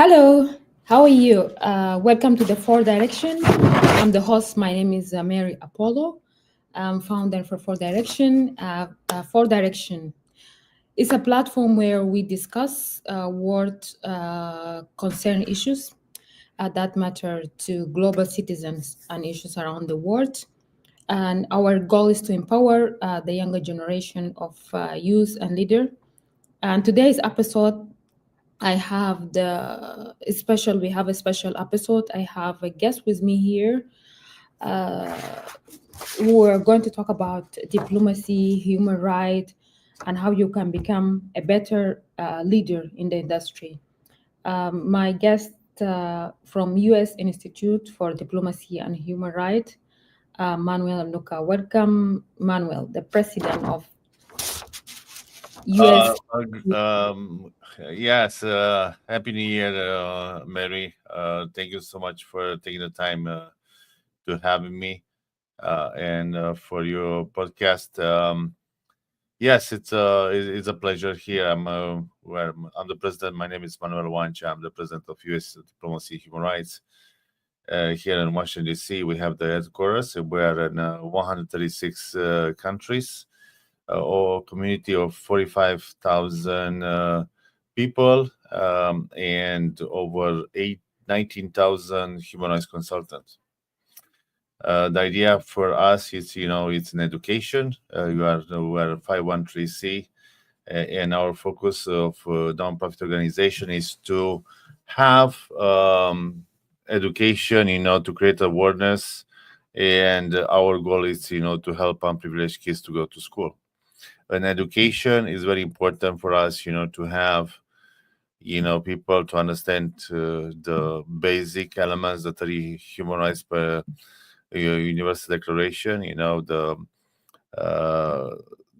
Hello, how are you? Welcome to the Four Direction. I'm the host. My name is Mary Apollo. I'm founder for Four Direction. Four Direction is a platform where we discuss world concern issues that matter to global citizens and issues around the world. And our goal is to empower the younger generation of youth and leader. And today's episode I have the special. We have a special episode. I have a guest with me here. Uh, who are going to talk about diplomacy, human rights, and how you can become a better leader in the industry. My guest from U.S. Institute for Diplomacy and Human Rights, Manuel Luca. Welcome, Manuel, the president of Uh, U.S. uh, g- um, yes, Happy New Year, Mary. Thank you so much for taking the time to having me and for your podcast. Yes, it's a pleasure here. I'm the president. My name is Manuel Oanica. I'm the president of U.S. Diplomacy Human Rights here in Washington D.C. We have the headquarters. We are in 136 countries or community of 45,000 people and over 19,000 human rights consultants. The idea for us is, it's an education. We are 513C, and our focus of nonprofit organization is to have education, to create awareness, and our goal is, to help unprivileged kids to go to school. And education is very important for us, to have, people to understand the basic elements that are human rights per Universal Declaration, uh,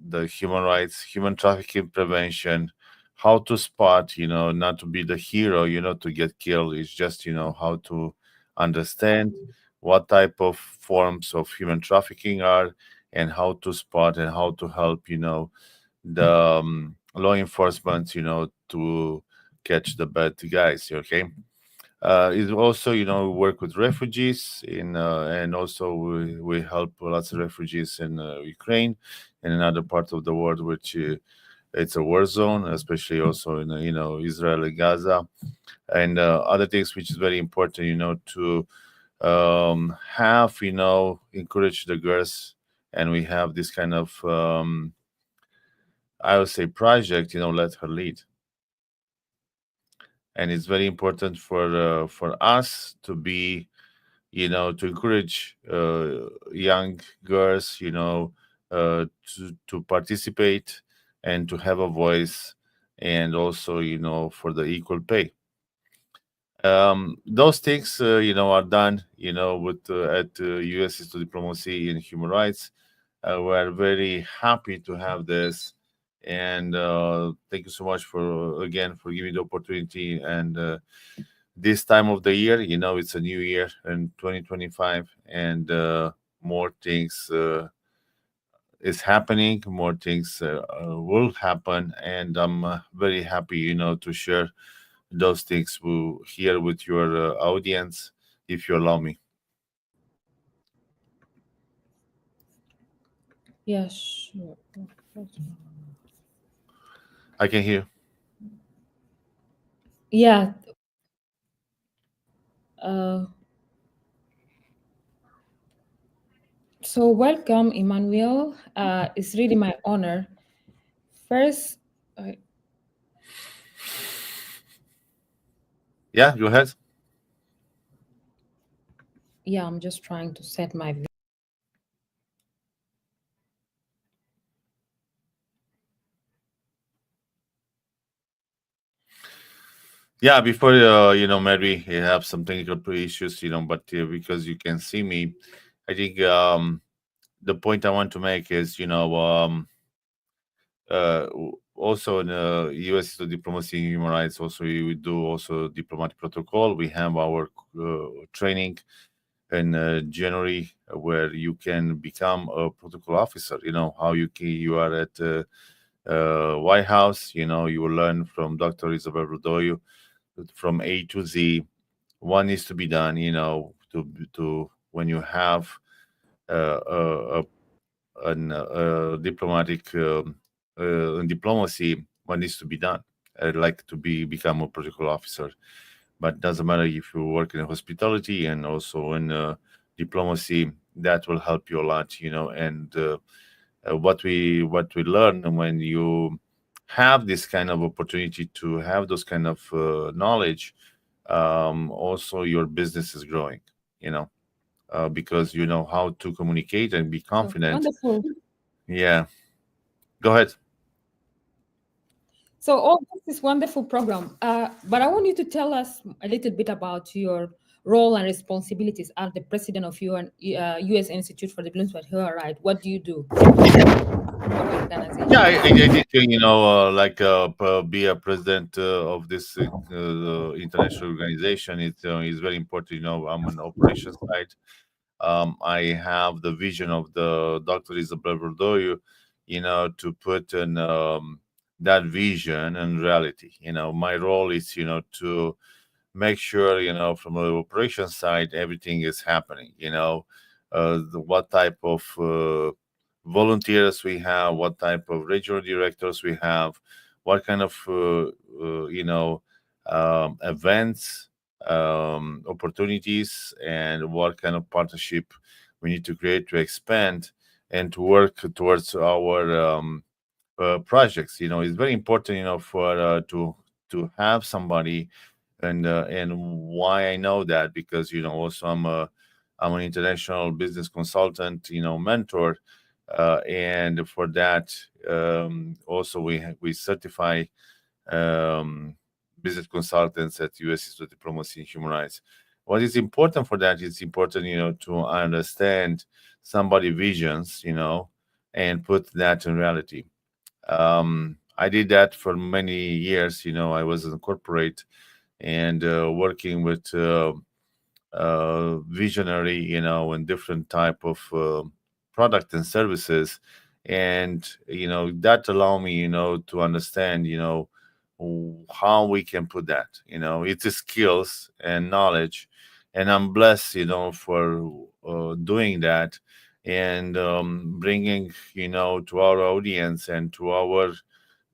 the human rights, human trafficking prevention, how to spot, not to be the hero, to get killed. It's just, how to understand what type of forms of human trafficking are and how to spot and how to help, the law enforcement, to catch the bad guys. Okay. It also, work with refugees and also we help lots of refugees in Ukraine and in other parts of the world, which it's a war zone, especially also in Israel and Gaza and other things, which is very important, to have encourage the girls, and we have this kind of I would say project, let her lead. And it's very important for us to be, to encourage young girls, to participate and to have a voice, and also, for the equal pay. Those things, are done, with at U.S. Institute of Diplomacy and Human Rights. We're very happy to have this, and thank you so much for again for giving the opportunity. And this time of the year, it's a new year in 2025, and more things is happening, more things will happen, and I'm very happy, to share those things here with your audience, if you allow me. Yes, sure. I can hear. Yeah. Uh, so welcome, Emmanuel. It's really my honor. First, uh, Yeah, go ahead. yeah, I'm just trying to set my. Yeah, before Mary, you have some technical issues, but because you can see me, I think the point I want to make is, also in U.S. diplomacy and human rights, also we do also diplomatic protocol. We have our training in January, where you can become a protocol officer. How you are at White House. You will learn from Dr. Isabel Rudoyo from A to Z. What needs to be done, to when you have a diplomatic in diplomacy, what needs to be done. I'd like to become a protocol officer, but doesn't matter if you work in hospitality and also in diplomacy. That will help you a lot, and what we learn when you have this kind of opportunity to have those kind of knowledge. Also your business is growing, you know because you know how to communicate and be So confident. wonderful. Yeah, go ahead. So all this is wonderful program. But I want you to tell us a little bit about your role and responsibilities as the president of U.S. Institute for Development Human Rights. What do you do for your Yeah, organization? I did like be a president of this international organization. It's very important. I'm on operations side. I have the vision of the Dr. Isabel Verdoyo, to put in that vision and reality. My role is, to make sure, from the operations side, everything is happening. What type of volunteers we have, what type of regional directors we have, what kind of, events, opportunities, and what kind of partnership we need to create to expand and to work towards our projects. It's very important, for to have somebody, and why I know that, because also I'm an international business consultant, mentor, and for that, also we certify um, business consultants at U.S. Institute of Diplomacy and Human Rights. What is important for that? It's important, to understand somebody visions, and put that in reality. I did that for many years. I was in corporate and working with visionary, and different type of product and services, and that allow me, to understand, how we can put that. It's a skills and knowledge, and I'm blessed, for doing that, and bringing, to our audience and to our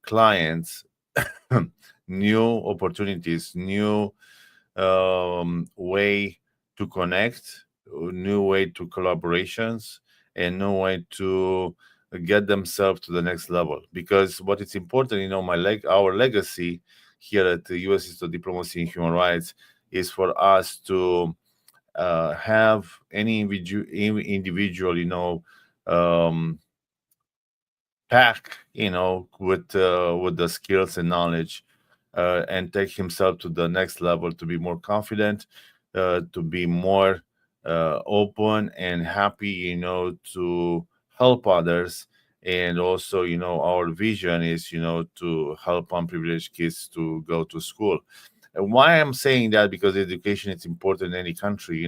clients new opportunities, new way to connect, new way to collaborations, and new way to get themselves to the next level. Because what is important, our legacy here at the U.S. Institute of Diplomacy and Human Rights is for us to have any individual, um, pack, with the skills and knowledge, and take himself to the next level, to be more confident, to be more open and happy, to help others. And also, our vision is, to help unprivileged kids to go to school. And why I'm saying that, because education is important in any country.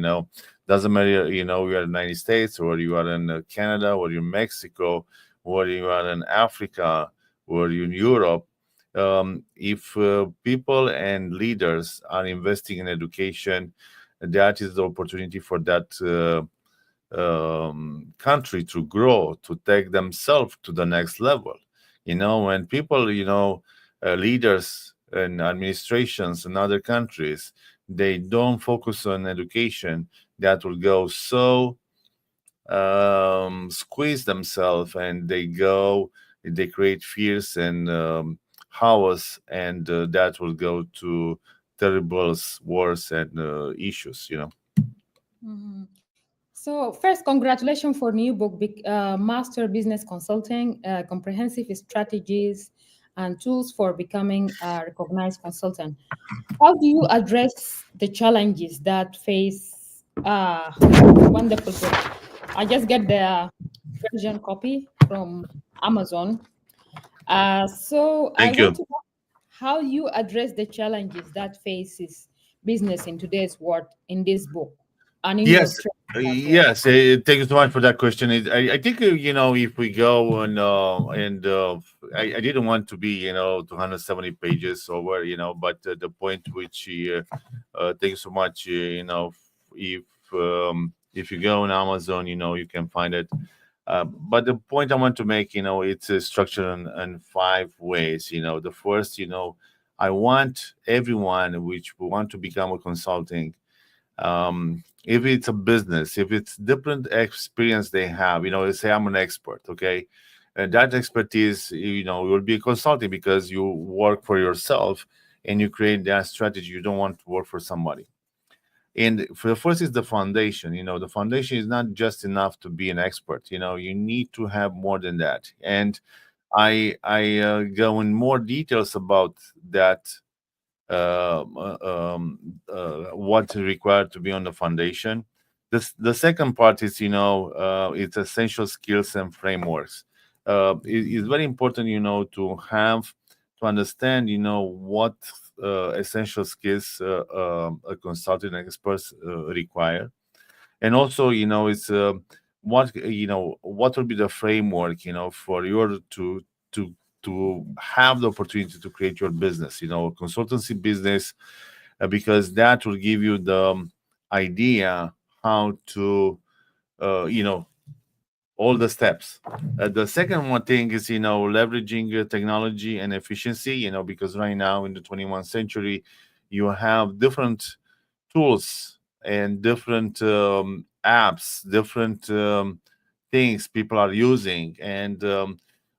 Doesn't matter, you are in the United States, or you are in Canada, or you're in Mexico, or you are in Africa, or you in Europe. If people and leaders are investing in education, that is the opportunity for that country to grow, to take themselves to the next level. When people, leaders and administrations in other countries, they don't focus on education, that will go so squeeze themselves, and they create fears and chaos, and that will go to terrible wars and issues. Mhm. So first, congratulations for new book, Master Business Consulting, Comprehensive Strategies and Tools for Becoming a Recognized Consultant. How do you address the challenges that face? Wonderful book. I just get the version copy from Amazon. So I Thank want you. to know how you address the challenges that faces business in today's world in this book and in your Yes, training. Yes, thank you so much for that question. I think if we go I didn't want to be 270 pages over, but the point which thank you so much. If if you go on Amazon, you can find it. But the point I want to make, it's structured in five ways. The first, I want everyone which want to become a consulting, if it's a business, if it's different experience they have, say I'm an expert, okay, and that expertise, will be consulting because you work for yourself and you create that strategy. You don't want to work for somebody. And for the first is the foundation. The foundation is not just enough to be an expert. You need to have more than that. And I go in more details about that, what's required to be on the foundation. The second part is, it's essential skills and frameworks. It's very important, to understand, what essential skills a consultant experts require. And also, what will be the framework, for you to to have the opportunity to create your business, consultancy business, because that will give you the idea how to, you know all the steps. The second one thing is, leveraging technology and efficiency, because right now in the 21st century, you have different tools and different apps, different things people are using, and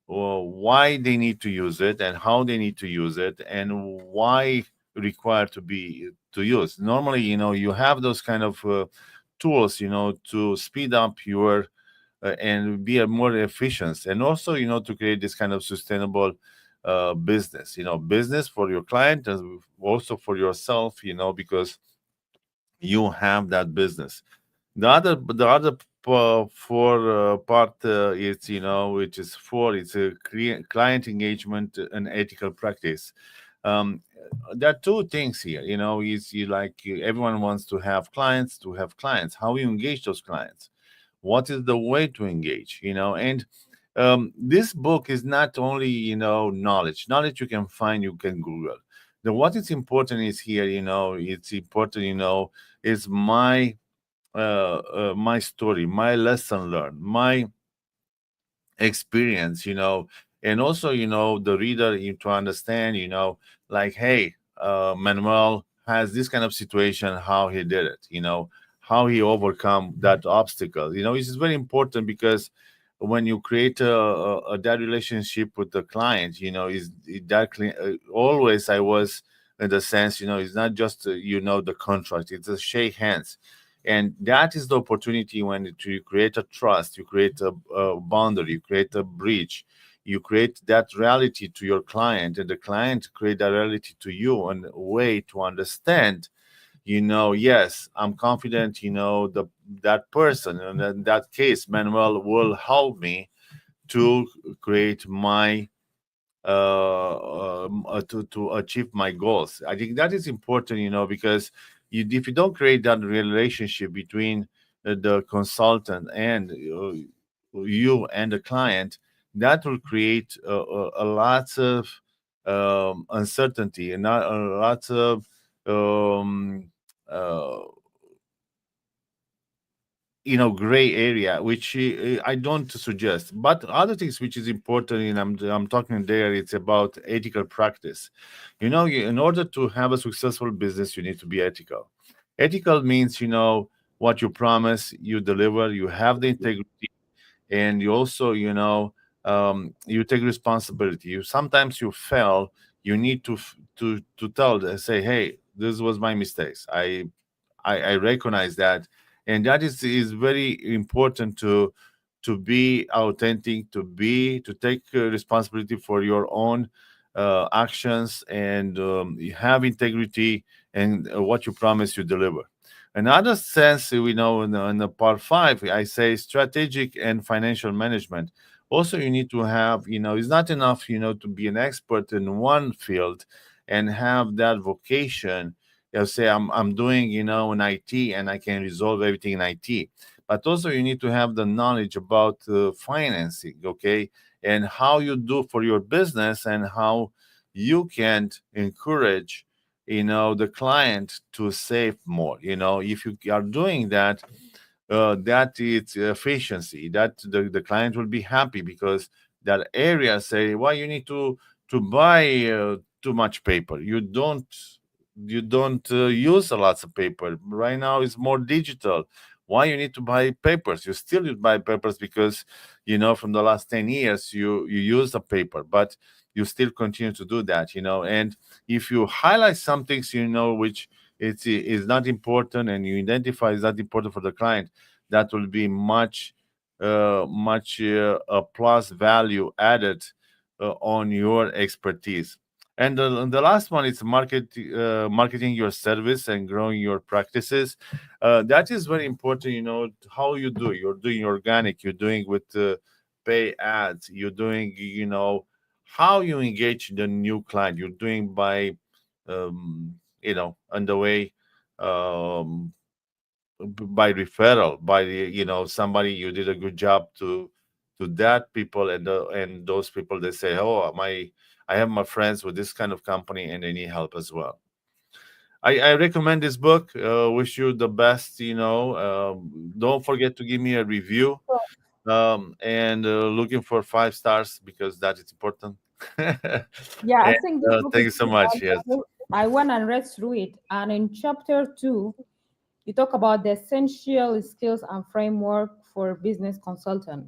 why they need to use it and how they need to use it and why required to use. Normally, you have those kind of tools, to speed up your and be a more efficient, and also, to create this kind of sustainable business, business for your client and also for yourself, because you have that business. The other for part is, which is for, it's a client engagement and ethical practice. um there are two things here, is you like everyone wants to have clients. How you engage those clients, what is the way to engage, and this book is not only, knowledge you can find, you can Google. The what is important is here, it's important, is my story, my lesson learned, my experience, and also, the reader, to understand, like, hey, Manuel has this kind of situation, how he did it, how he overcome that obstacle. It's very important because when you create that relationship with the client, always I was in the sense, it's not just the contract, it's a shake hands. And that is the opportunity when you create a trust, you create a boundary, you create a bridge, you create that reality to your client, and the client create that reality to you, and a way to understand, yes, I'm confident, that person, and in that case, Manuel will help me to create my to achieve my goals. I think that is important, because if you don't create that relationship between the consultant and you and the client, that will create a lot of uncertainty and not a lot of um, uh, gray area, which I don't suggest. But other things which is important, and I'm talking there, it's about ethical practice. In order to have a successful business, you need to be ethical. Ethical means, what you promise you deliver, you have the integrity, and you also, you take responsibility. You sometimes you fail, you need to say, hey, this was my mistakes, I recognize that, and that is very important to be authentic, to take responsibility for your own actions, and you have integrity, and what you promise you deliver. Another sense, we know in the part five, I say strategic and financial management. Also, you need to have, it's not enough, to be an expert in one field and have that vocation. You say I'm doing, in IT, and I can resolve everything in IT. But also you need to have the knowledge about financing, okay, and how you do for your business, and how you can encourage, the client to save more. If you are doing that, that it's efficiency, that the client will be happy, because that area say, why you need to buy too much paper. You don't use a lot of paper right now. It's more digital. Why you need to buy papers? You still you buy papers because, from the last 10 years you use the paper, but you still continue to do that. And if you highlight some things, which is not important, and you identify is not important for the client, that will be much a plus value added on your expertise. And the last one is marketing your service and growing your practices. That is very important. How you do. You're doing organic. You're doing with pay ads. You're doing, how you engage the new client. You're doing by, on the way, um, by referral, by somebody, you did a good job to that people, and those people, they say, oh, I have my friends with this kind of company and they need help as well. I recommend this book. Wish you the best. Don't forget to give me a review, and looking for 5 stars, because that is important. Yeah, I And think this book thank is you so good. much. Yes. I went and read through it, and in chapter 2, you talk about the essential skills and framework for business consultant.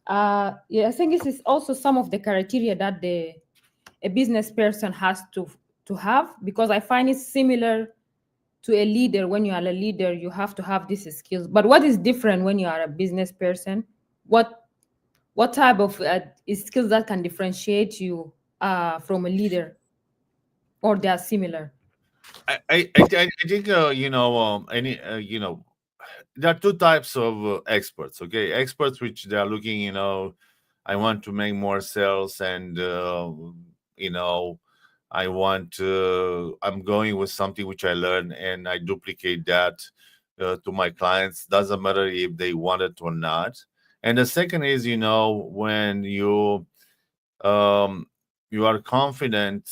Yeah, I think this is also some of the criteria that the a business person has to have, because I find it similar to a leader. When you are a leader, you have to have these skills. But what is different when you are a business person? What type of skills that can differentiate you from a leader, or they are similar? I think, any there are two types of experts. Okay, experts which they are looking, I want to make more sales, and you know I'm going with something which I learned, and I duplicate that to my clients, doesn't matter if they want it or not. And the second is, when um you are confident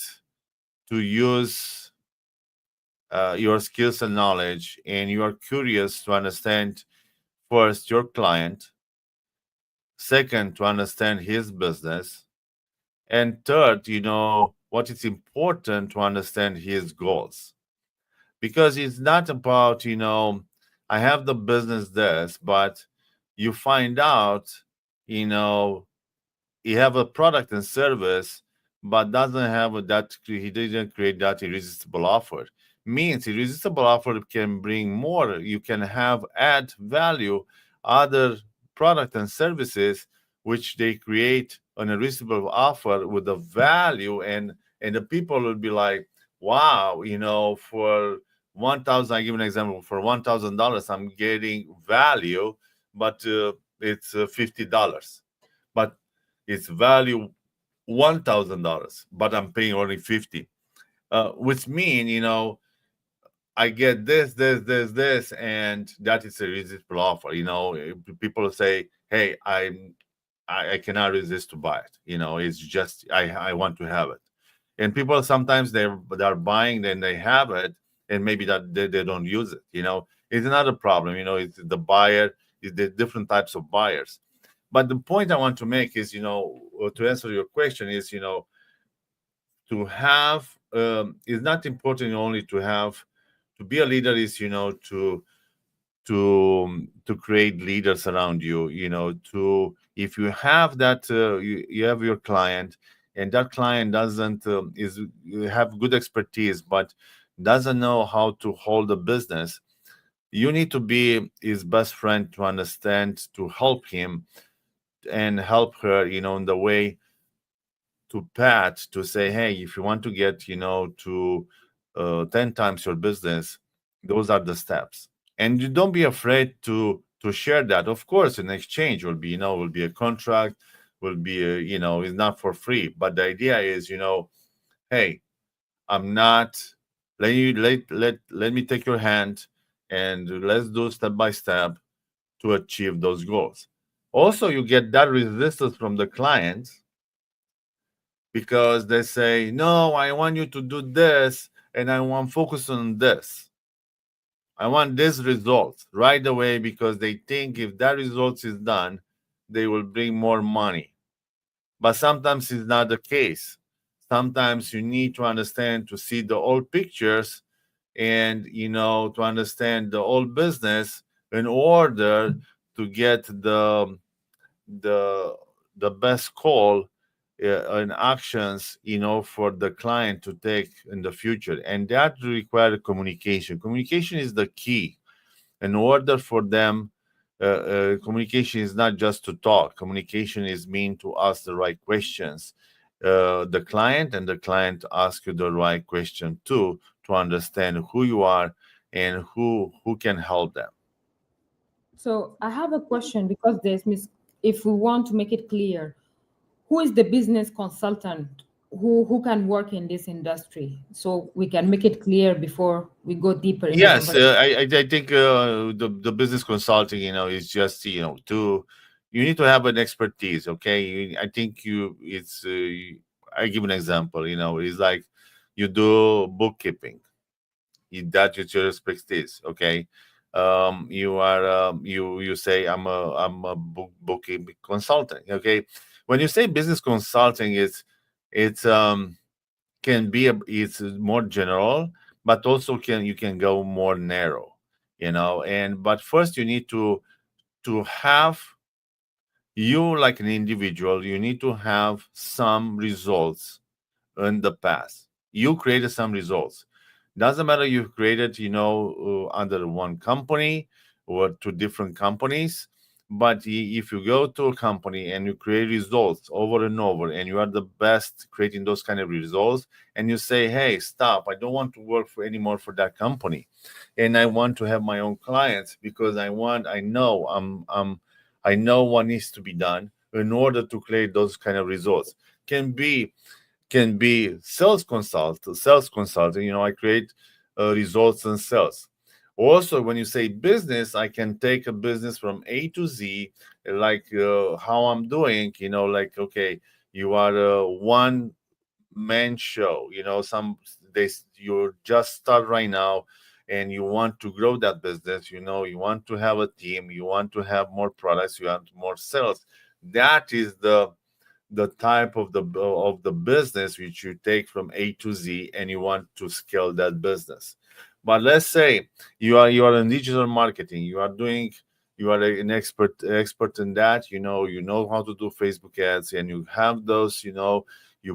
to use your skills and knowledge, and you are curious to understand, first, your client, second, to understand his business, and third, what is important to understand his goals. Because it's not about, I have the business this, but you find out, you know he have a product and service, but doesn't have he didn't create that irresistible offer. Means irresistible offer can bring more. You can have add value, other product and services, which they create an irresistible offer with the value, and the people will be like, wow, for 1,000, I give an example, for $1,000 I'm getting value, but it's $50, but its value $1,000, but I'm paying only 50. Which mean, I get this, and that is a irresistible offer. People say, "Hey, I cannot resist to buy it." It's just I want to have it. And people sometimes they're buying, then they have it, and maybe that they don't use it. It's another problem. It's the buyer, it's the different types of buyers. But the point I want to make is, to answer your question is, to have is not important only to be a leader, is, to create leaders around you. To If you have that, you have your client, and that client doesn't is you have good expertise, but doesn't know how to hold a business. You need to be his best friend, to understand, to help him and help her, in the way, to Pat, to say, hey, if you want to get, to 10 times your business, those are the steps. And you don't be afraid to share that. Of course, an exchange will be, will be a contract, will be, it's not for free. But the idea is, hey, I'm not. Let me take your hand, and let's do step by step to achieve those goals. Also, you get that resistance from the clients because they say, no, I want you to do this, and I want focus on this. I want this result right away because they think if that result is done, they will bring more money. But sometimes it's not the case. Sometimes you need to understand to see the old pictures and to understand the old business in order to get the the best call and actions for the client to take in the future, and that requires communication is the key in order for them. Communication is not just to talk. Communication is mean to ask the right questions, the client, and the client ask you the right question too, to understand who you are and who can help them. So I have a question because if we want to make it clear, who is the business consultant who can work in this industry? So we can make it clear before we go deeper in the Yes, conversation. I think the business consulting, is just to you need to have an expertise. Okay, I think it's I give an example. It's like you do bookkeeping. That is your expertise. Okay, you are you say I'm a bookkeeping consultant. Okay, when you say business consulting, it's can be it's more general, but also you can go more narrow, and but first you need to have, you like an individual, you need to have some results in the past. You created some results. Doesn't matter you created, under one company or two different companies, but if you go to a company and you create results over and over, and you are the best creating those kind of results, and you say, hey, stop, I don't want to work for anymore for that company, and I want to have my own clients because I know what needs to be done in order to create those kind of results. Can be sales consulting. I create results and sales. Also, when you say business, I can take a business from A to Z, like how I'm doing. Like, okay, you are a one man show. You just start right now, and you want to grow that business. You want to have a team, you want to have more products, you want more sales. That is the type of the business which you take from A to Z, and you want to scale that business. But let's say you are in digital marketing, you are an expert in that. You know how to do Facebook ads, and you have those. You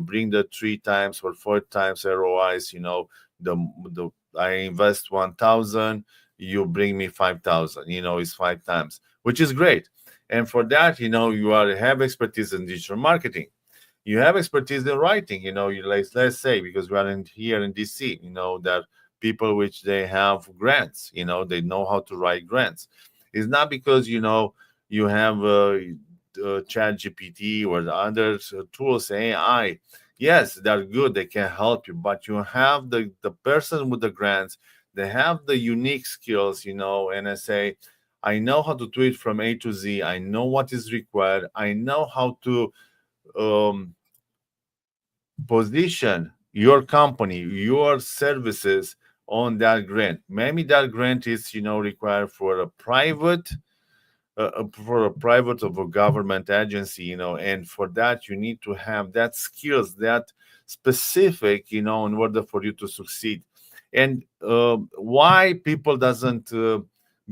bring the 3 times or 4 times ROIs. The I invest 1,000, you bring me 5,000. It's 5 times, which is great. And for that, you have expertise in digital marketing. You have expertise in writing. Let's say, because we are here in DC, that people which they have grants. They know how to write grants. It's not because you have Chat GPT or the other tools, AI. Yes, they're good. They can help you, but you have the person with the grants. They have the unique skills. And I say, I know how to do it from A to Z. I know what is required. I know how to um, position your company, your services on that grant. Maybe that grant is, required for a private of a government agency, and for that you need to have that skills, that specific, in order for you to succeed. And why people doesn't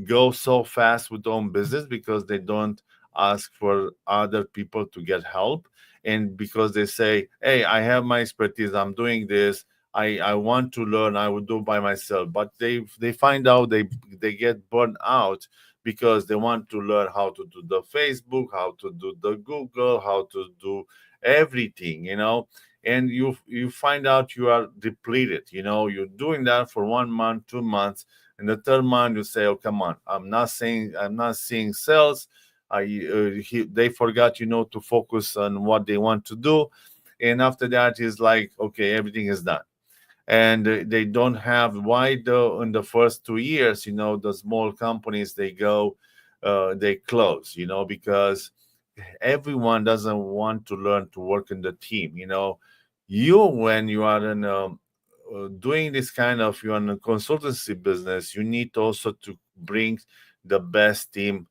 go so fast with their own business? Because they don't ask for other people to get help, and because they say, hey, I have my expertise, I'm doing this, I want to learn, I will do by myself. But they find out they get burned out because they want to learn how to do the Facebook, how to do the Google, how to do everything, and you find out you are depleted. You're doing that for 1 month, 2 months, and the third month you say, oh, come on, I'm not seeing sales. They forgot, to focus on what they want to do, and after that is like, okay, everything is done. and they don't have why the in the first 2 years, the small companies they go, they close, because everyone doesn't want to learn to work in the team. You when you are in doing this kind of you're in a consultancy business, you need also to bring the best team,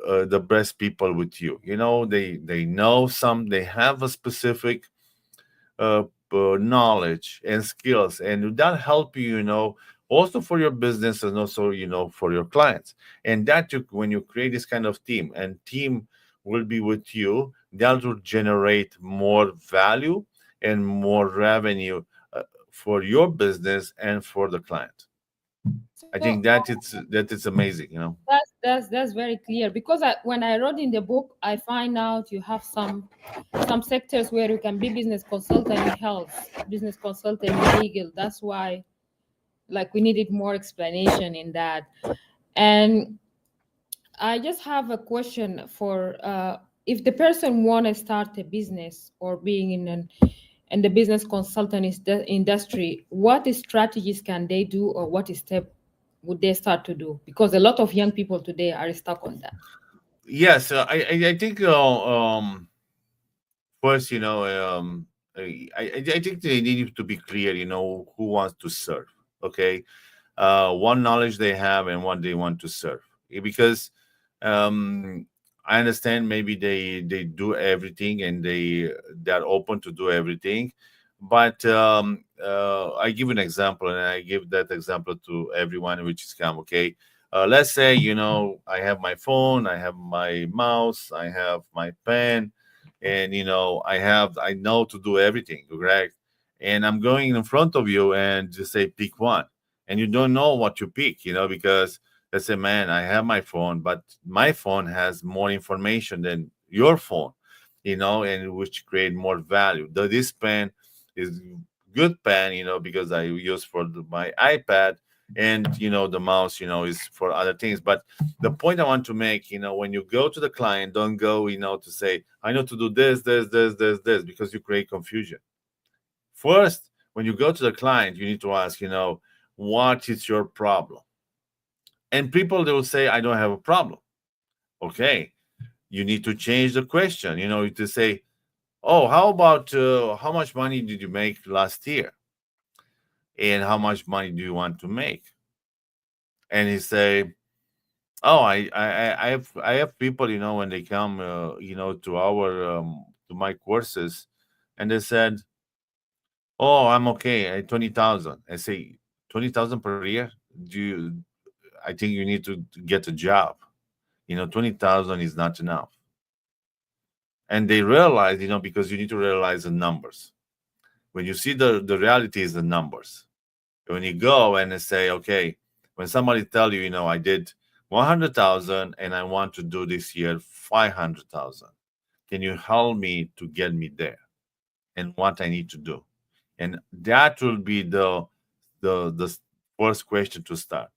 the best people with you. They know some, they have a specific uh, knowledge and skills, and that help you, also for your business and also for your clients. And that when you create this kind of team, and team will be with you, that will generate more value and more revenue, for your business and for the client. I So think that it's amazing, that's very clear because when I wrote in the book, I find out you have some sectors where you can be business consultant in health, business consultant in legal. That's why like we needed more explanation in that. And I just have a question for if the person want to start a business or being in the business consultant industry, what strategies can they do or what step would they start to do? Because a lot of young people today are stuck on that. yes. I think first, I think they need to be clear, who wants to serve. Okay, what knowledge they have and what they want to serve. Because um, I understand maybe they do everything, and they're open to do everything, but I give an example, and I give that example to everyone which is come. Okay, let's say I have my phone, I have my mouse, I have my pen, and I know to do everything, correct? And I'm going in front of you and just say pick one, and you don't know what you pick, because let's say, man, I have my phone, but my phone has more information than your phone, and which create more value. This pen is good pen, because I use for my iPad, and the mouse, is for other things. But the point I want to make, when you go to the client, don't go, to say, I know to do this, because you create confusion. First, when you go to the client, you need to ask, what is your problem? And people, they will say, I don't have a problem. Okay, you need to change the question, to say, oh, how about how much money did you make last year? And how much money do you want to make? And he say, oh, I have people, when they come, to our to my courses, and they said, oh, I'm okay at 20,000. I say, 20,000 per year? Do you? I think you need to get a job. 20,000 is not enough. And they realize, because you need to realize the numbers. When you see the reality is the numbers. When you go and they say, okay, when somebody tell you, I did 100,000 and I want to do this year 500,000, can you help me to get me there, and what I need to do? And that will be the first question to start.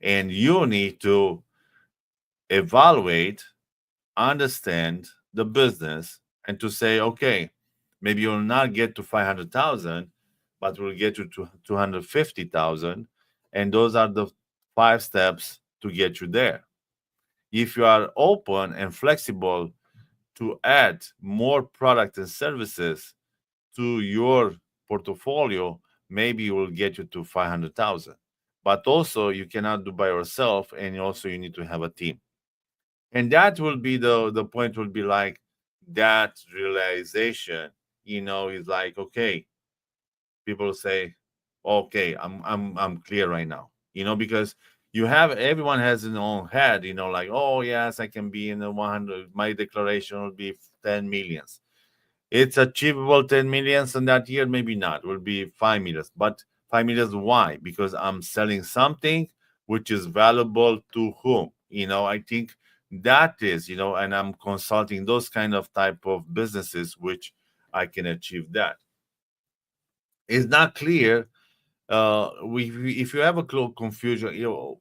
And you need to evaluate, understand the business, and to say, okay, maybe you'll not get to 500,000, but we'll get you to 250,000. And those are the 5 steps to get you there. If you are open and flexible to add more products and services to your portfolio, maybe it will get you to 500,000. But also, you cannot do by yourself, and also you need to have a team. And that will be the point will be like that realization, is like, okay, people say, okay, I'm clear right now, because everyone has in their own head, like, oh yes, I can be in the 100, my declaration will be 10 millions. It's achievable 10 millions in that year, maybe not, will be 5 millions. But 5 millions, why? Because I'm selling something which is valuable to whom? I think that is, and I'm consulting those kind of type of businesses which I can achieve that. It's not clear. If you have a confusion,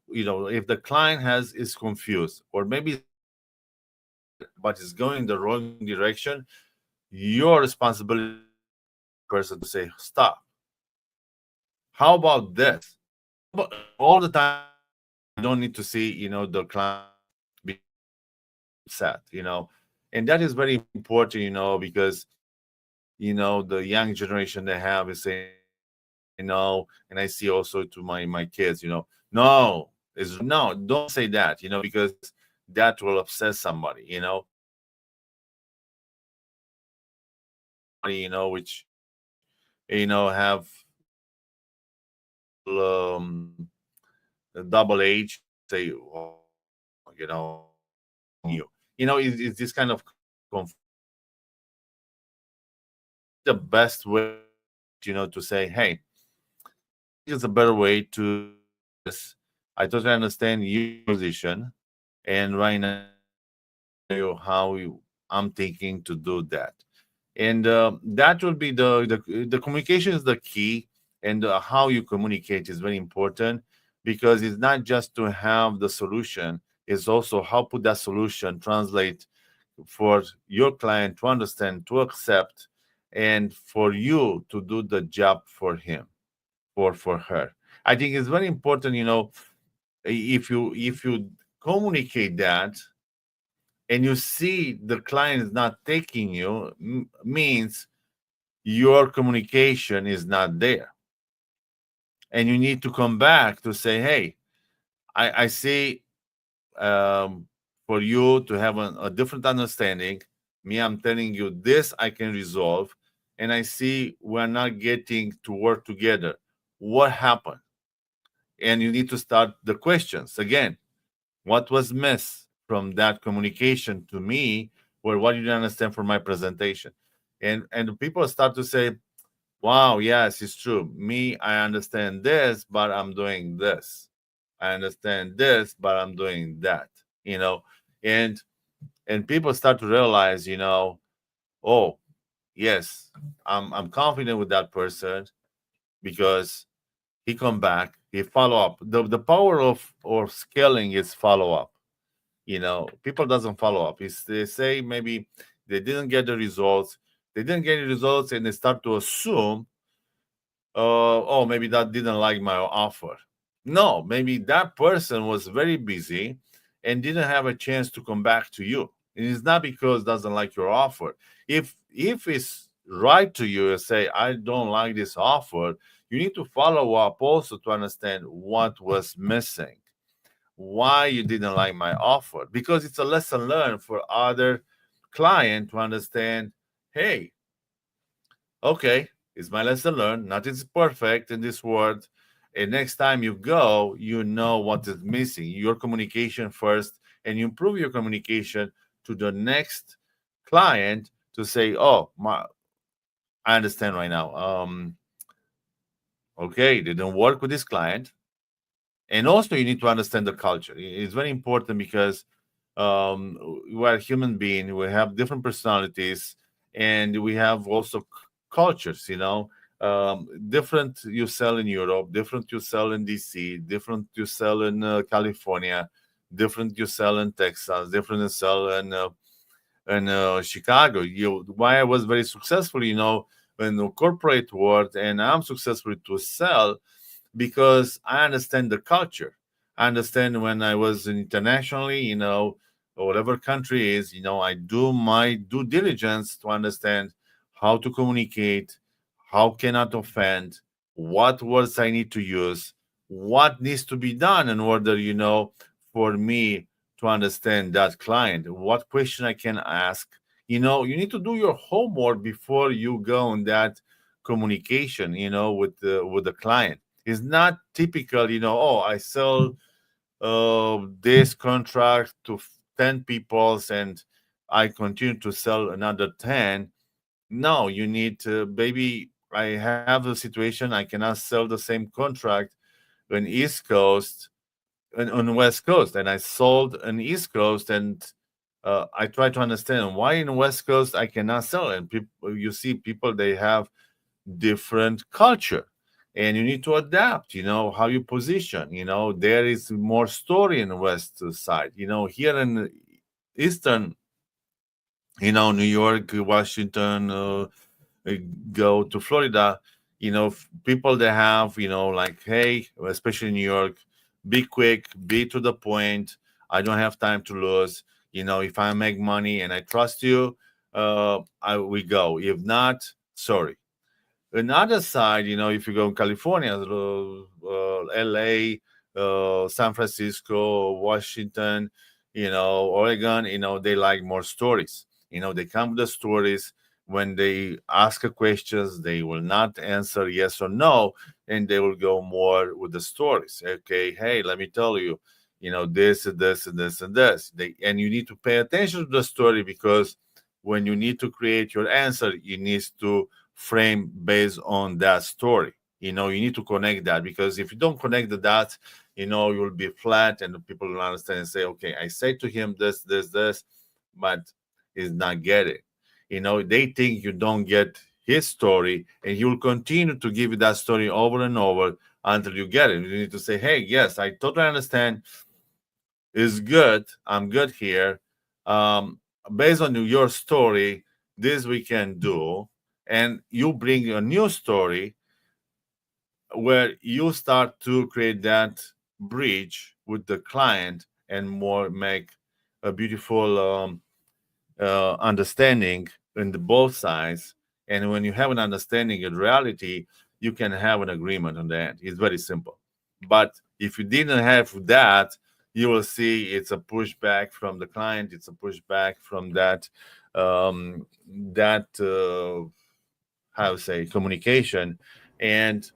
if the client is confused, or maybe is interested but is going the wrong direction, your responsibility to tell that person to say stop. How about this? All the time, I don't need to see, the client become upset, and that is very important, because the young generation they have is saying, no, I know, and I see also to my kids, no, is no, don't say that, because that will upset somebody, and if you see somebody, which have double double age, you say, oh, I'm telling you, it's this kind of confusion. I think the best way is, to say, hey, I think it's a better way to do this. I totally understand your position, and right now I'm telling you how I'm thinking to do that. And that will be the communication is the key, and how you communicate is very important, because it's not just to have the solution, it's also how put that solution translate for your client to understand, to accept, and for you to do the job for him, for her. I think it's very important, if you communicate that, and you see the client is not taking you, means your communication is not there, and you need to come back to say, hey, I see, um, for you to have a different understanding. Me, I'm telling you this I can resolve, and I see we're not getting to work together. What happened? And you need to start the questions again. What was missed from that communication to me, or what you didn't understand from my presentation? And people start to say, wow, yes, it's true. Me, I understand this, but I'm doing this. I understand this, but I'm doing that. You know, and and people start to realize, oh, yes, I'm confident with that person, because he come back, he follow up. The power of scaling is follow up. People doesn't follow up. They say maybe they didn't get the results. They didn't get the results, and they start to assume, oh, maybe that didn't like my offer. No, maybe that person was very busy and didn't have a chance to come back to you. And it's not because doesn't like your offer. If it's right to you and say, I don't like this offer, you need to follow up also to understand what was missing, why you didn't like my offer, because it's a lesson learned for other client to understand, hey, okay, it's my lesson learned. Nothing's perfect in this world. And next time you go, you know what is missing. Your communication first, and you improve your communication to the next client to say, "Oh, I understand right now. Okay, they don't work with this client." And also, you need to understand the culture. It's very important, because we are human beings. We have different personalities, and we have also cultures. Different you sell in Europe, different you sell in DC, different you sell in California, different you sell in Texas, different you sell in Chicago. Why I was very successful, in the corporate world, and I'm successful to sell, because I understand the culture. I understand when I was internationally, or whatever country is, I do my due diligence to understand how to communicate, how cannot offend, what words I need to use, what needs to be done in order, for me to understand that client, what question I can ask. You need to do your homework before you go in that communication, with the client. It's not typical, oh, I sell this contract to 10 peoples, and I continue to sell another 10. No, you need to, baby, I have a situation, I cannot sell the same contract on East Coast and on West Coast. And I sold on East Coast, and I try to understand why in West Coast I cannot sell. And people, you see people, they have different culture, and you need to adapt, how you position. There is more story in the west side. Here in the eastern, New York, Washington, uh, go to Florida, People that have, like, hey, especially in New York, be quick, be to the point. I don't have time to lose. If I make money and I trust you, we go. If not, sorry. Another side, if you go in California, LA, San Francisco, Washington, Oregon, they like more stories. They come with the stories. When they ask a questions, they will not answer yes or no, and they will go more with the stories. Okay, hey, let me tell you, this and this and this and this. And you need to pay attention to the story, because when you need to create your answer, you need to frame based on that story. You need to connect that, because if you don't connect the dots, you will be flat, and people will understand and say, okay, I say to him this, but he's not get it. They think you don't get his story, and he will continue to give you that story over and over until you get it. You need to say, hey, yes, I totally understand. Is good. I'm good here. Based on your story, this we can do, and you bring a new story where you start to create that bridge with the client and more make a beautiful understanding in the both sides. And when you have an understanding in reality, you can have an agreement on the end. It's very simple. But if you didn't have that, you will see it's a pushback from the client. It's a pushback from um, that how to say communication, and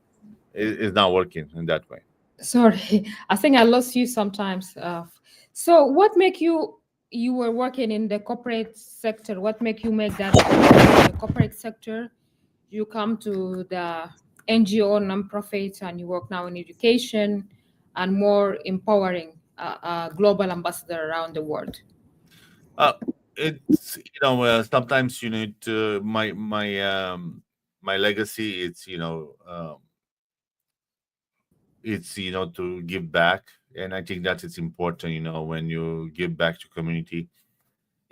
it's not working in that way. Sorry, I think I lost you sometimes. So, what make you were working in the corporate sector? What make you make that in the corporate sector? You come to the NGO nonprofit, and you work now in education and more empowering global ambassador around the world. Uh, it's sometimes you need to my legacy. It's to give back, and I think that it's important. When you give back to community,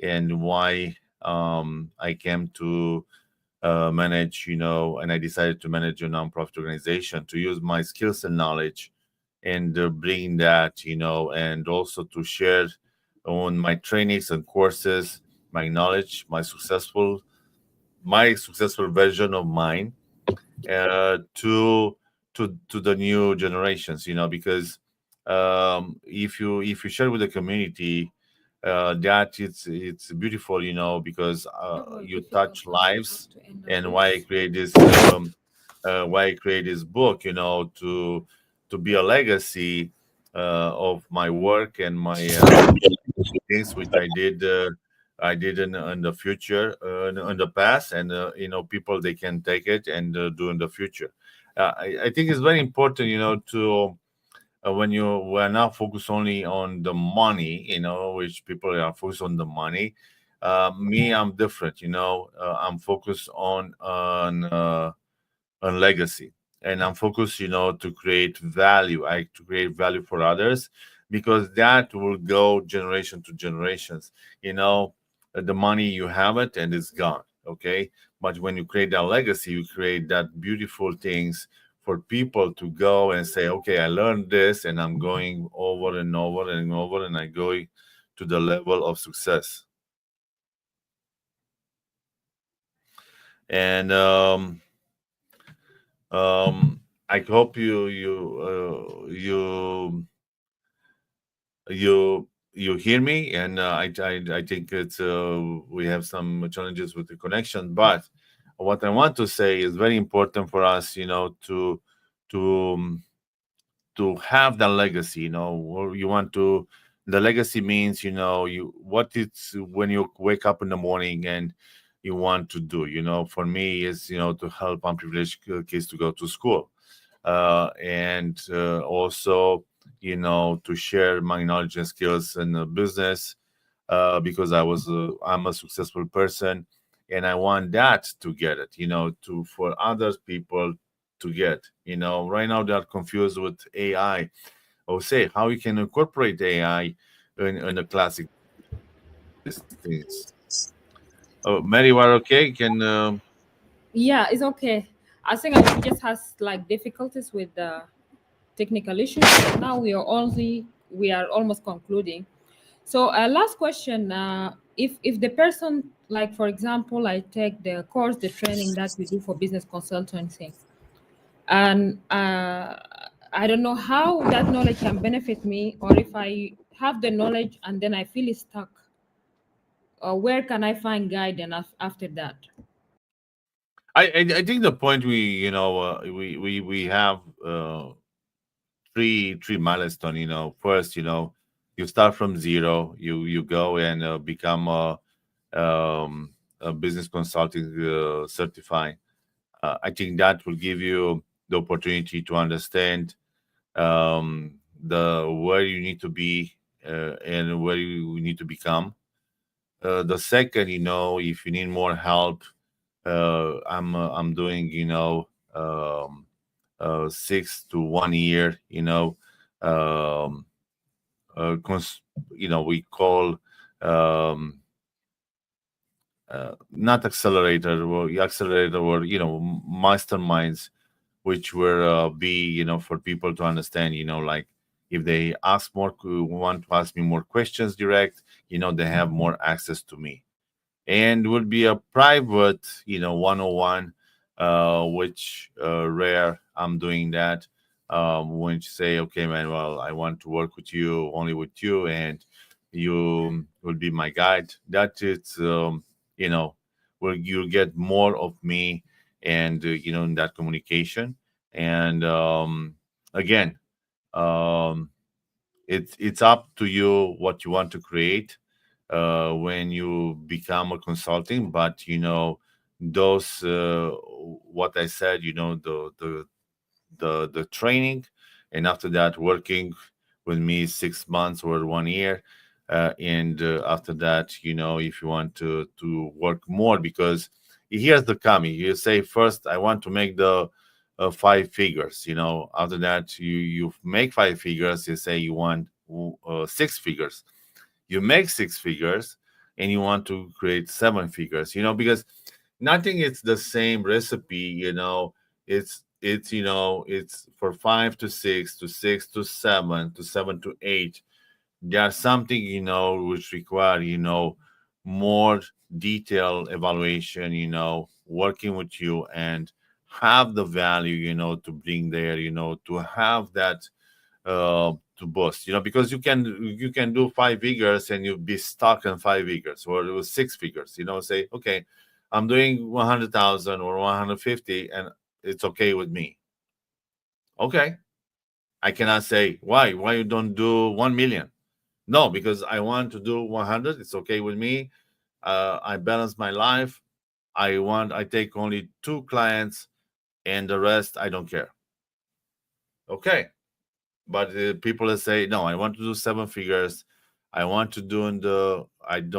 and why I came to manage, and I decided to manage a nonprofit organization to use my skills and knowledge, and bring that, and also to share on my trainings and courses, my knowledge, my successful version of mine, to the new generations, because if you share with the community, that it's beautiful, because It will you difficult touch now. We have lives. to end up And this. why I create this book, to be a legacy of my work and my things which I did in the future, in the past, and people they can take it and do in the future. I think it's very important, to when you we're not focused only on the money, which people are focused on the money. Me, I'm different. I'm focused on legacy, and I'm focused, to create value. To create value for others, because that will go generation to generations. The money, you have it and it's gone. Okay, but when you create that legacy, you create that beautiful things for people to go and say, okay, I learned this, and I'm going over and over and over, and I go to the level of success. And I hope you hear me, and I think it's we have some challenges with the connection. But what I want to say is very important for us, to to have that legacy. Or you want to. The legacy means, you what it's when you wake up in the morning and you want to do. For me, is to help unprivileged kids to go to school, and also, to share my knowledge and skills in the business, because I'm a successful person, and I want that to get it, to for other people to get. Right now they are confused with AI, or say how you can incorporate AI in the classic things. Oh, Mary, we're okay. Can Yeah, it's okay. I think we just has like difficulties with the technical issues. Now we are almost concluding. So last question: if the person, like for example, I take the course, the training that we do for business consultancy, and I don't know how that knowledge can benefit me, or if I have the knowledge and then I feel stuck, where can I find guidance after that? I think the point we we have three milestone. First, you start from zero. You go and become a business consulting certified. I think that will give you the opportunity to understand the where you need to be and where you need to become. The second, if you need more help, I'm doing 6 to 1 year. Um, we call um, not accelerator or accelerator or masterminds, which will be for people to understand, like if they want to ask me more questions direct, they have more access to me, and would be a private 101, which rare I'm doing that. When you say, okay, man, well, I want to work with you, only with you, and you will be my guide, that it's where you get more of me, and in that communication. And again, um, it's up to you what you want to create when you become a consulting. But those what I said, the training, and after that working with me 6 months or 1 year, and after that, if you want to work more, because here's the coming, you say first I want to make the 5 figures. After that, you make 5 figures, you say you want 6 figures, you make 6 figures, and you want to create 7 figures, because nothing is the same recipe. It's for 5 to 6 to 6 to 7 to 7 to 8. There's something which require more detailed evaluation, working with you, and have the value to bring there, to have that to boost, because you can do 5 figures and you'll be stuck in 5 figures, or it was 6 figures, say, okay, I'm doing 100,000 or 150, and it's okay with me. Okay, I cannot say why you don't do 1 million. No, because I want to do 100. It's okay with me. I balance my life. I take only 2 clients, and the rest I don't care. Okay, but people that say, no, I want to do 7 figures, I don't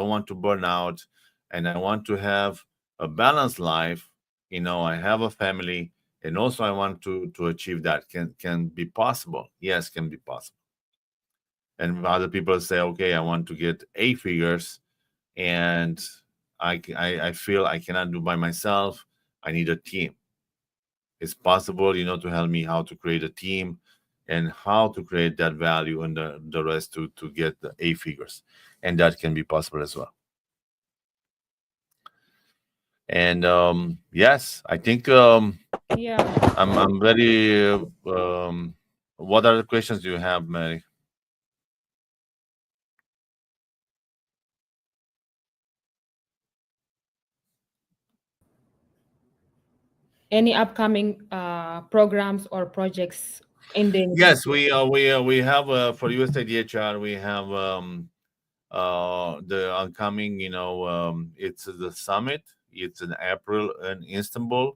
want to burn out, and I want to have a balanced life. I have a family, and also I want to achieve that. Can be possible. Yes, can be possible. And other people say, okay, I want to get 8 figures, and I feel I cannot do by myself. I need a team. It's possible, to help me how to create a team, and how to create that value, and the rest to get the 8 figures. And that can be possible as well. And yes, I think Yeah. I'm very what other questions do you have, Mary? Any upcoming programs or projects in the near Yes, we have for USADHR, we have the upcoming, it's the summit. It's in April in Istanbul.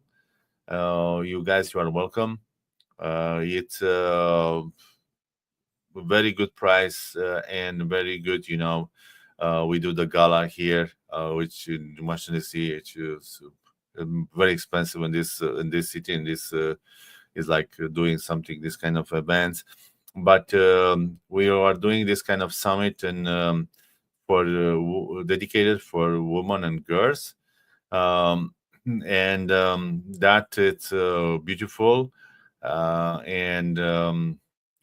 You guys, you are welcome. It's very good price, and very good. We do the gala here, which in Washington D.C., which is very expensive in this city. In this is like doing something this kind of events. But we are doing this kind of summit, and for dedicated for women and girls. Um, and that it's beautiful, and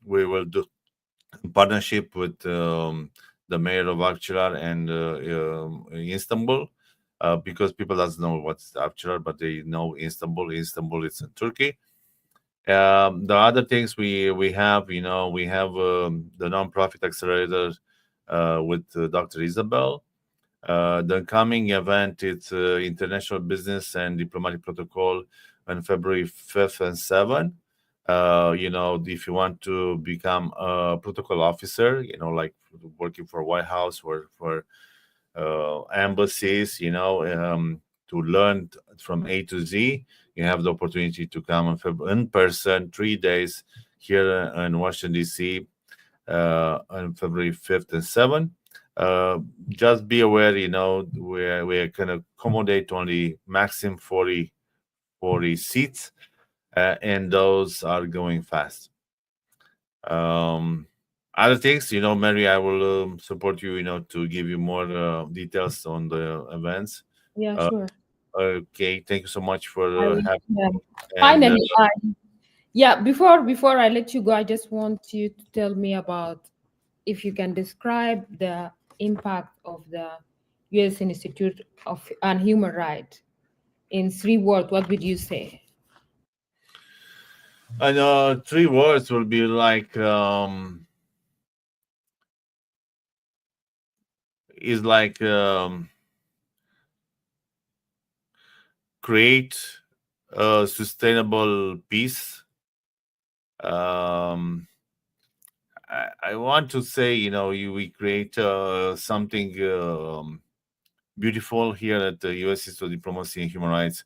we will do partnership with the mayor of Akçalar and Istanbul, because people doesn't know what's Akçalar, but they know Istanbul. Istanbul is in Turkey. The other things we have, we have the nonprofit accelerator with Dr. Isabel. The coming event is International Business and Diplomatic Protocol on February 5th and 7th. If you want to become a protocol officer, like working for White House or for embassies, to learn from A to Z, you have the opportunity to come in person 3 days here in Washington, D.C. On February 5th and 7th. Uh, just be aware, we can accommodate only maximum 40 seats, and those are going fast. Um, Other things, Mary, I will support you, to give you more details on the events. Yeah, Uh, sure. okay, thank you so much for having Yeah. me. And Finally, yeah. Before I let you go, I just want you to tell me about if you can describe the impact of the U.S. Institute of on Human Rights in three words. What would you say? three words will be like, is like, create a sustainable peace. Um, I want to say, we create something beautiful here at the U.S. Institute of Diplomacy and Human Rights.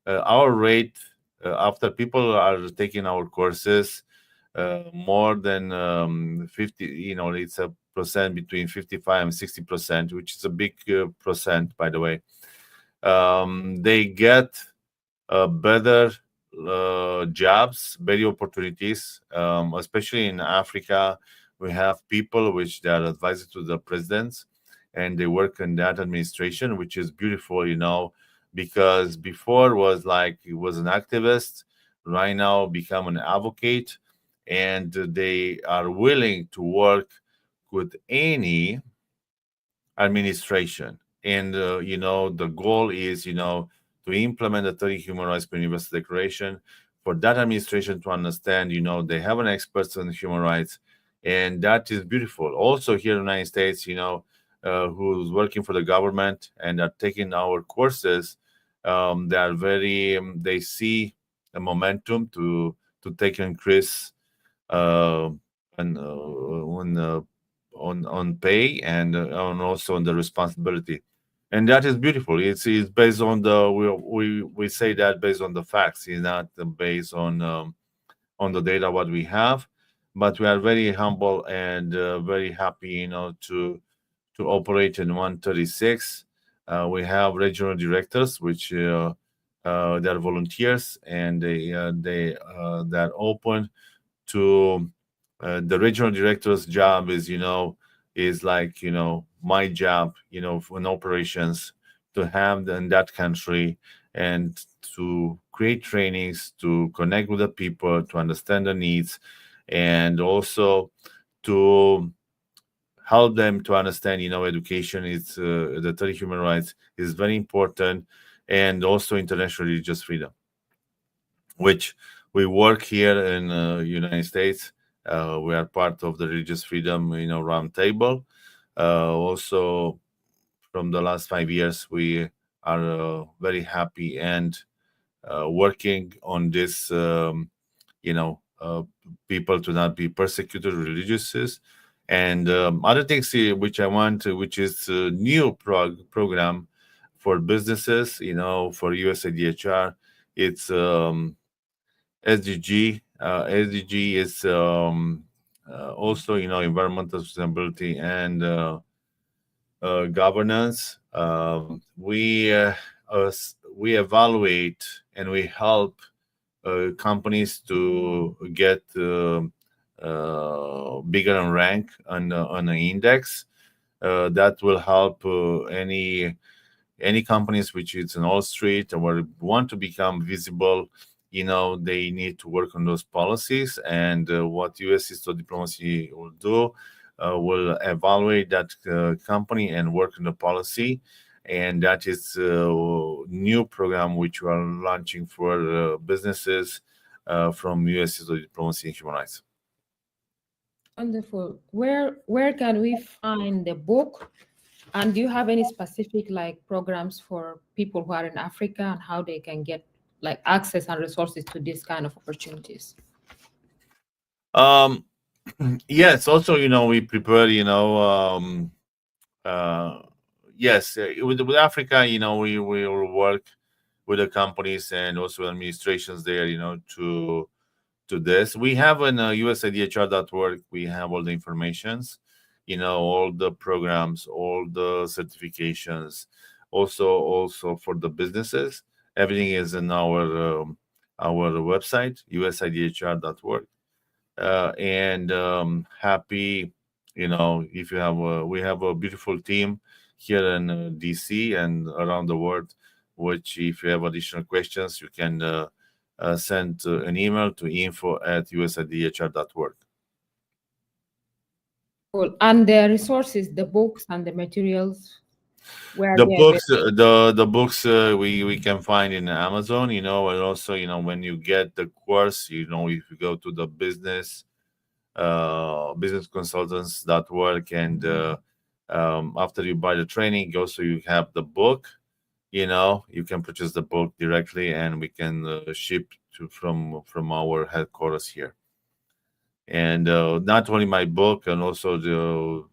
Our rate, after people are taking our courses, more than 50, it's a percent between 55 and 60%, which is a big percent, by the way. They get better jobs, better opportunities, especially in Africa. We have people which they are advisors to the presidents, and they work in that administration, which is beautiful, because before was like he was an activist, right now become an advocate, and they are willing to work with any administration. And, the goal is, to implement the 30 Human Rights per Universal Declaration, for that administration to understand, they have an expert on human rights. And that is beautiful. Also, here in the United States, who's working for the government and are taking our courses, they are very, they see a momentum to take increase uh, and on pay and on also on the responsibility, and that is beautiful. It's based on the we say that based on the facts. It's not based on the data what we have, but we are very humble and very happy, to operate in 136. We have regional directors, which they are volunteers, and they are open to the regional director's job is is like my job in operations, to have in that country, and to create trainings, to connect with the people, to understand the needs, and also to help them to understand education is the 30 human rights is very important, and also international religious freedom, which we work here in United States. We are part of the Religious Freedom, roundtable. Also, from the last 5 years, we are very happy and working on this. People to not be persecuted religious, and other things which I want, which is a new program for businesses. For USADHR, it's SDG. SDG is also environmental sustainability and governance. We evaluate and we help companies to get bigger in rank on an index that will help any any companies which is in Wall Street or want to become visible, they need to work on those policies. And what U.S. Histo diplomacy will do will evaluate that company and work on the policy. And that is a new program which we are launching for businesses from U.S. Histo diplomacy and human rights. Wonderful. Where can we find the book? And do you have any specific like programs for people who are in Africa and how they can get like access and resources to this kind of opportunities? Um, yes, also, we prepare, uh, yes, with Africa, we will work with the companies and also administrations there, to this. We have on usidhr.org, we have all the informations, all the programs, all the certifications, also for the businesses. Everything is in our website, usidhr.org. And happy, if you have we have a beautiful team here in DC and around the world, which if you have additional questions, you can send an email to info@usidhr.org. Wonderful. And the resources, the books and the materials, where The they books, available? we can find in Amazon, and also, when you get the course, if you go to the businessconsultants.org, and after you buy the training, also you have the book. You can purchase the book directly, and we can ship to from our headquarters here. And not only my book, and also the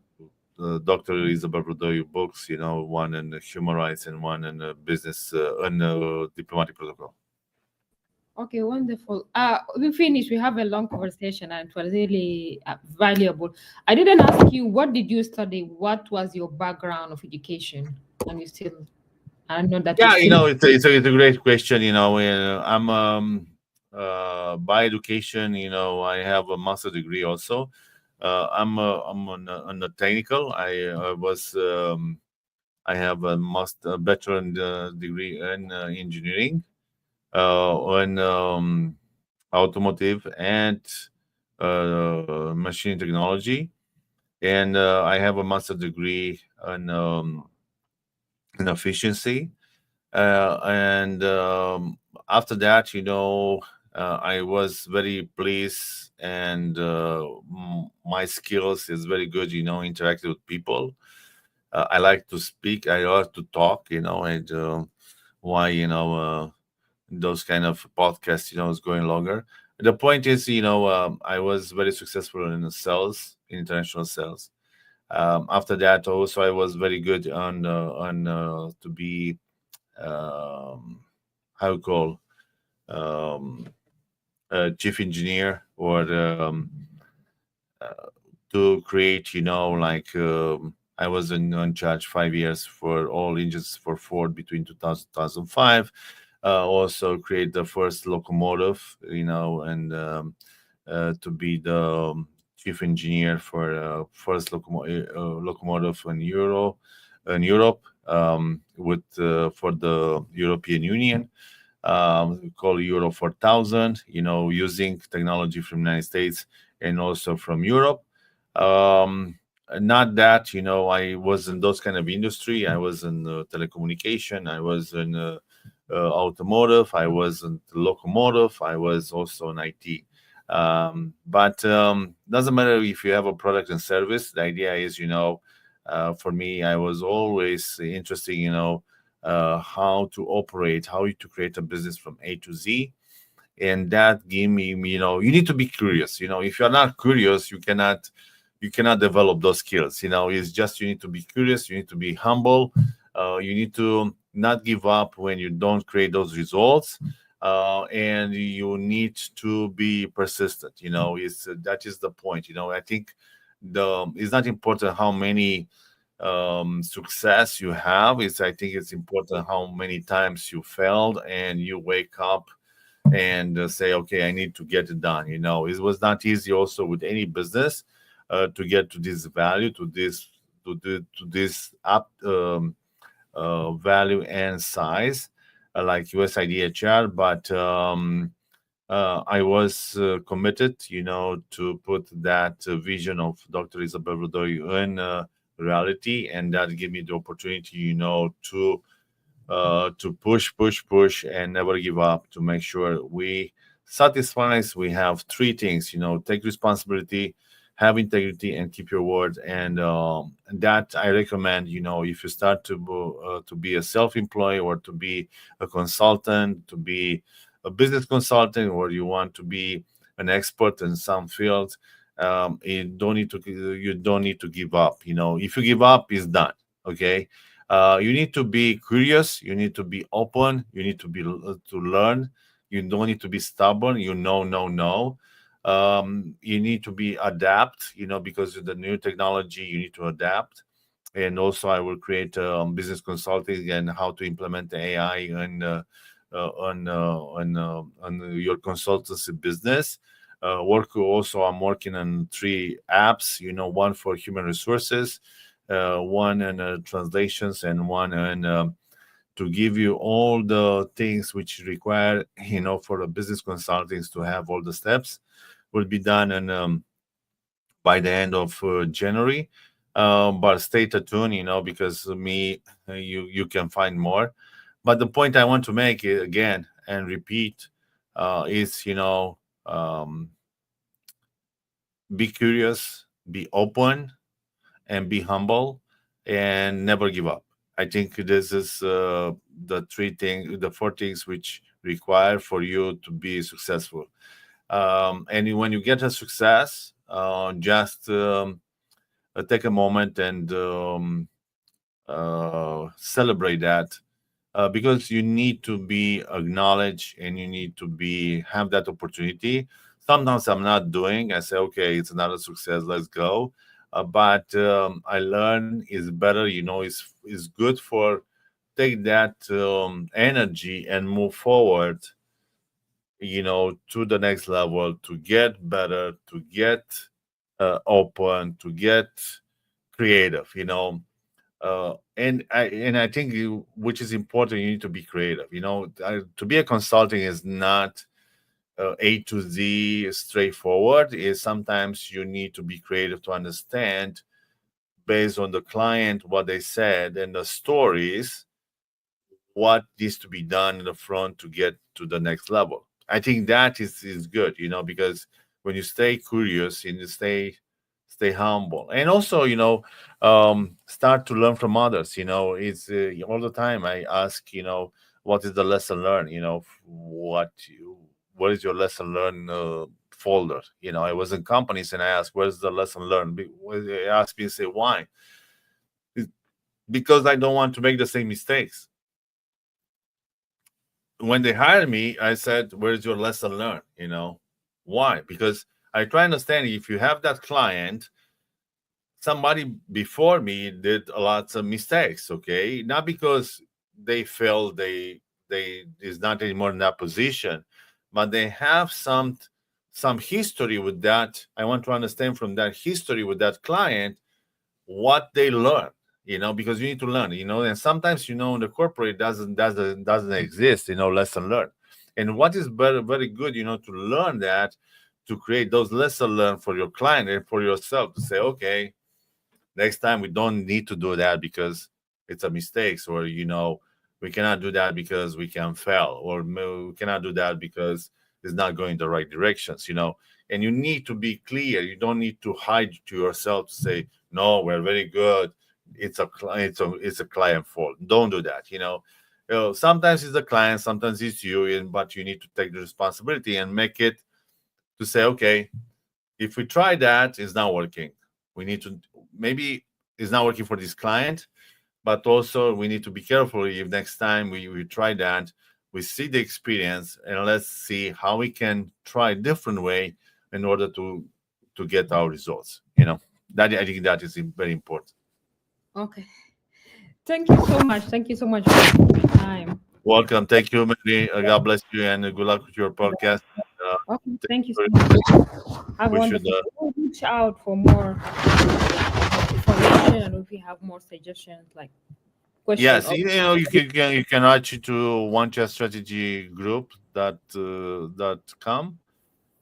Dr. Elizabeth Rodoyo books, one in human rights and one in business and diplomatic protocol. Okay, wonderful. We finished. We have a long conversation, and it was really valuable. I didn't ask you what did you study. What was your background of education? And you still, I know that you Yeah, still. it's a great question. I'm by education, I have a master degree also. I'm on the technical. I have a master bachelor degree in engineering, on automotive and machine technology, and I have a master degree in efficiency. And after that, I was very pleased, and my skills is very good, interacting with people. I like to speak, I like to talk, and why, those kind of podcasts, is going longer. The point is, I was very successful in the sales, international sales. After that, also, I was very good on to be, how you call, um, chief engineer, or to create, like, I was in charge 5 years for all engines for Ford between 2000 2005. Also create the first locomotive, and to be the chief engineer for first locomotive in Europe, with for the European Union, called Euro 4000, using technology from United States and also from Europe. Um, Not that, I was in those kind of industry. I was in telecommunication. I was in automotive. I was in locomotive. I was also in IT. But doesn't matter if you have a product and service. The idea is, for me, I was always interested, how to operate, how to create a business from A to Z. And that gave me, you need to be curious. If you're not curious, you cannot develop those skills. It's just, you need to be curious, you need to be humble, you need to not give up when you don't create those results, and you need to be persistent. Is That is the point. I think the it's not important how many success you have. I think it's important how many times you failed and you wake up and say, okay, I need to get it done. It was not easy also with any business, to get to this value, to this up, value and size, like USIDHR, but I was committed, to put that vision of Dr. Isabel Rodoy in reality, and that gave me the opportunity, to push, and never give up, to make sure we satisfies. We have three things, take responsibility, have integrity, and keep your word. And that I recommend, if you start to be a self-employed, or to be a consultant, to be a business consultant, or you want to be an expert in some field, you don't need to give up. If you give up, it's done. Okay. You need to be curious. You need to be open. You need to learn. You don't need to be stubborn. No. You need to be adapt. Because of the new technology, you need to adapt. And also, I will create business consulting and how to implement the AI on your consultancy business. I'm working on three apps. One for human resources, one in translations, and one in to give you all the things which require, for the business consultants to have all the steps. Will be done and by the end of January. But stay tuned, because me, you can find more. But the point I want to make again and repeat is, be curious, be open, and be humble, and never give up. I think this is the four things which require for you to be successful. And when you get a success, just take a moment and celebrate that, because you need to be acknowledged, and you need to be have that opportunity. Sometimes I'm not doing. I say, okay, it's not a success. Let's go. But I learn is better. Is good for take that energy and move forward. To the next level, to get better, to get open, to get creative. And I think which is important, you need to be creative. To be a consulting is not A to Z straightforward. Is sometimes you need to be creative to understand, based on the client, what they said, and the stories, what needs to be done in the front to get to the next level. I think that is good, because when you stay curious and you stay humble, and also, start to learn from others. It's all the time I ask, what is the lesson learned? What is your lesson learned folder? I was in companies and I asked, where's the lesson learned? They ask me, say, why? It's because I don't want to make the same mistakes. When they hired me, I said, where's your lesson learned? Why? Because I try to understand, if you have that client, somebody before me did a lot of mistakes, okay? Not because they felt they is not anymore in that position, but they have some history with that. I want to understand from that history with that client what they learn, because you need to learn, and sometimes, in the corporate doesn't exist, lesson learned. And what is very, very good, to learn that, to create those lesson learned for your client and for yourself, to say, okay, next time we don't need to do that because it's a mistake, or we cannot do that because we can fail, or we cannot do that because it's not going the right directions. And you need to be clear. You don't need to hide to yourself to say, no, we're very good, it's a client fault. Don't do that. Sometimes it's the client, sometimes it's you, but you need to take the responsibility and make it, to say, okay, if we try that, it's not working. We need to, maybe it's not working for this client, but also we need to be careful. If next time we try that, we see the experience, and let's see how we can try a different way in order to get our results. That, I think, that is very important. Okay. Thank you so much. Thank you so much for your time. Welcome. Thank you, Mary. God bless you, and good luck with your podcast. Okay. Thank Thank you you so very much. much. Have a Wish you wonderful the day. We'll reach out for more information, and if we have more suggestions, like question Yes, of you can watch it to one strategy group dot com.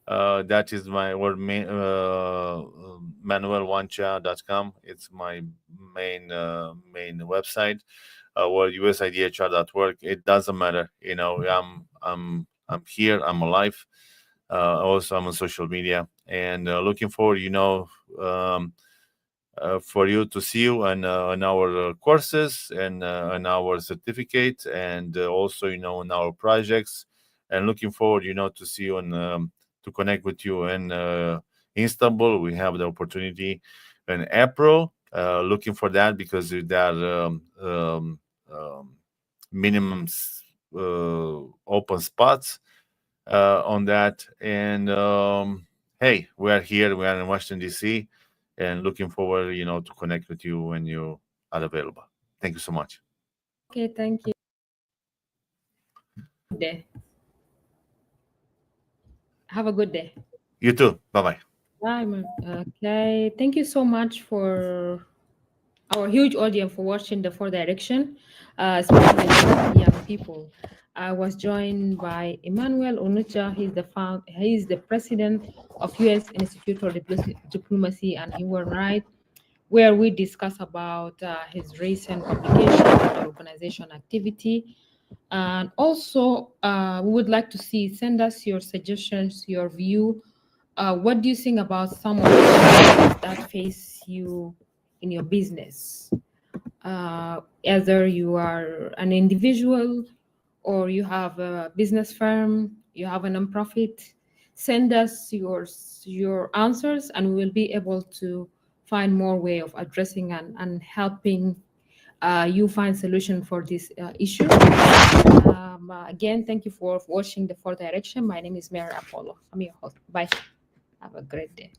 That is my or manuelwancha.com. It's my main website. Or usidhr.org. It doesn't matter. I'm here. I'm alive. Also, I'm on social media and looking forward. Um, for you to see you on our courses and on our certificate and also on our projects, and looking forward to see you and to connect with you in Istanbul. We have the opportunity in April, looking for that because that minimum open spots on that. And hey, we are here. We are in Washington D.C. and looking forward, to connect with you when you are available. Thank you so much. okay, thank you. Good day. Have a good day. You too. Bye bye. Bye. Okay, thank you so much for our huge audience for watching the Four Direction, especially young people. I was joined by Emmanuel Onucha. He's the president of U.S. Institute for Diplomacy and Human Rights, where we discuss about his recent publication and organization activity. And also, we would like to see, send us your suggestions, your view. What do you think about some of the challenges that face you in your business? Either you are an individual or you have a business firm, you have a nonprofit, send us your answers and we will be able to find more way of addressing and helping you find solution for this issue. Again, thank you for watching the Four Direction. My name is Mary Apollo. I'm your host. Bye. Have a great day.